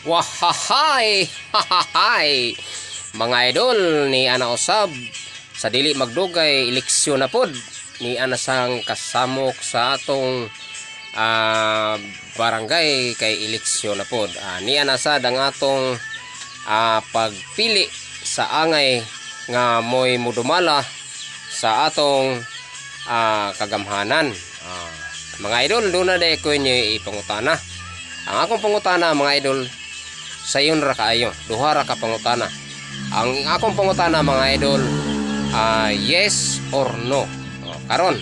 Wahahay! Hahahay! Mga idol, ni ana usab sa dili magdugay eleksyon na pod ni ana sang kasamok sa atong barangay kay eleksyon na pod. Ni ana sad ang atong pagpili sa angay nga moy mudumala sa atong kagamhanan. Mga idol, doon na de ko inyo ipangutana. Ang akong pangutana mga idol, sayon ra kaayo, duha ra ka pangutana. Ang akong pangutana mga idol, yes or no. Karon,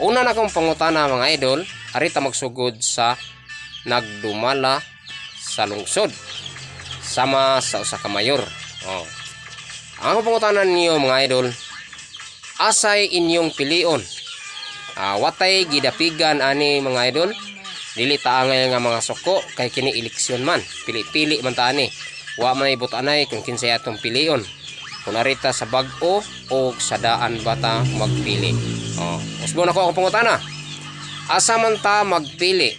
una na akong pangutana mga idol, arita magsugod sa nagdumala sa lungsod sama sa usa ka mayor. Ang akong pangutana niyo mga idol, asay inyong pilion? Watay gidapigan ani mga idol, dili ta angay nga mga suko kay kini eleksyon man, pili-pili man ta ani, wa may butanay kung kinsay atong pilion, kung arita sa bag-o o sa daan bata magpili. Usbo na ko akong pangutana, asa man ta magpili?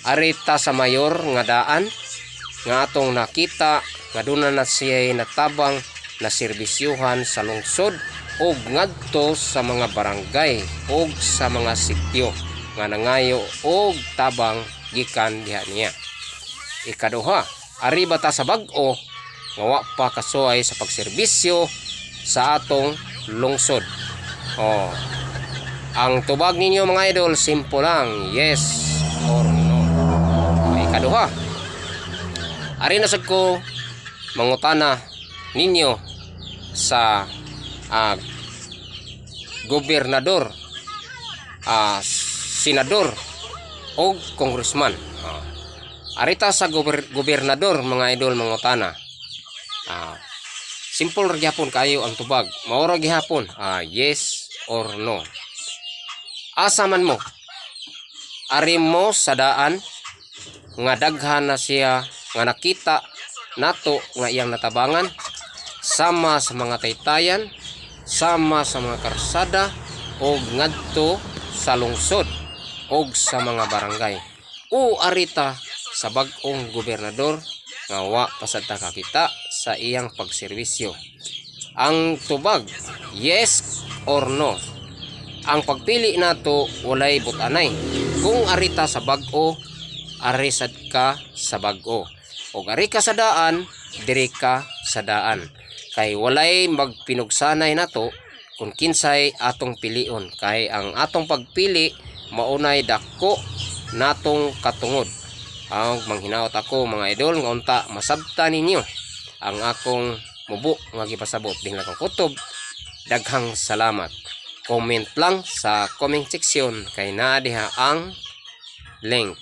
Arita sa mayor nga daan nga atong nakita nga duna na siya natabang na serbisyuhan sa lungsod og ngadto sa mga barangay og sa mga sityo nga nangayo og tabang gikan diha niya. Ikaduha, ari bata sa bag-o nga wa pa kasuway sa pagserbisyo sa atong lungsod. Ang tubag ninyo mga idol, simple lang, yes or no. Ikaduha, ari na sad ko mangutana ninyo sa gobernador, senador o congressman. Arita sa gobernador mga idol mangutana, simple ra gyapon kayo ang tubag, mao ra gyapon, yes or no. Asa man mo? Ari mo sa daan nga daghan na siya nga nakita nato nga iyang natabangan sama sa mga taytayan, sama sa mga karsada o ngadto sa lungsod o sa mga barangay, o arita sa bag-ong gobernador nga wa pasad ta kakita sa iyang pagserbisyo. Ang tubag, yes or no. Ang pagpili nato walay butanay, kung arita sa bag-o, arisad ka sa bag-o, o ari ka sa daan, diri ka sa daan. Kay walay magpinugsanay nato kung kinsay atong pilion, kay ang atong pagpili maunay dako natong katungod. Ang manghinaot ako mga idol nga unta masabtan ninyo ang akong mubo nga gipasabot din lang kutob. Daghang salamat. Comment lang sa comment section kay naa diha ang link.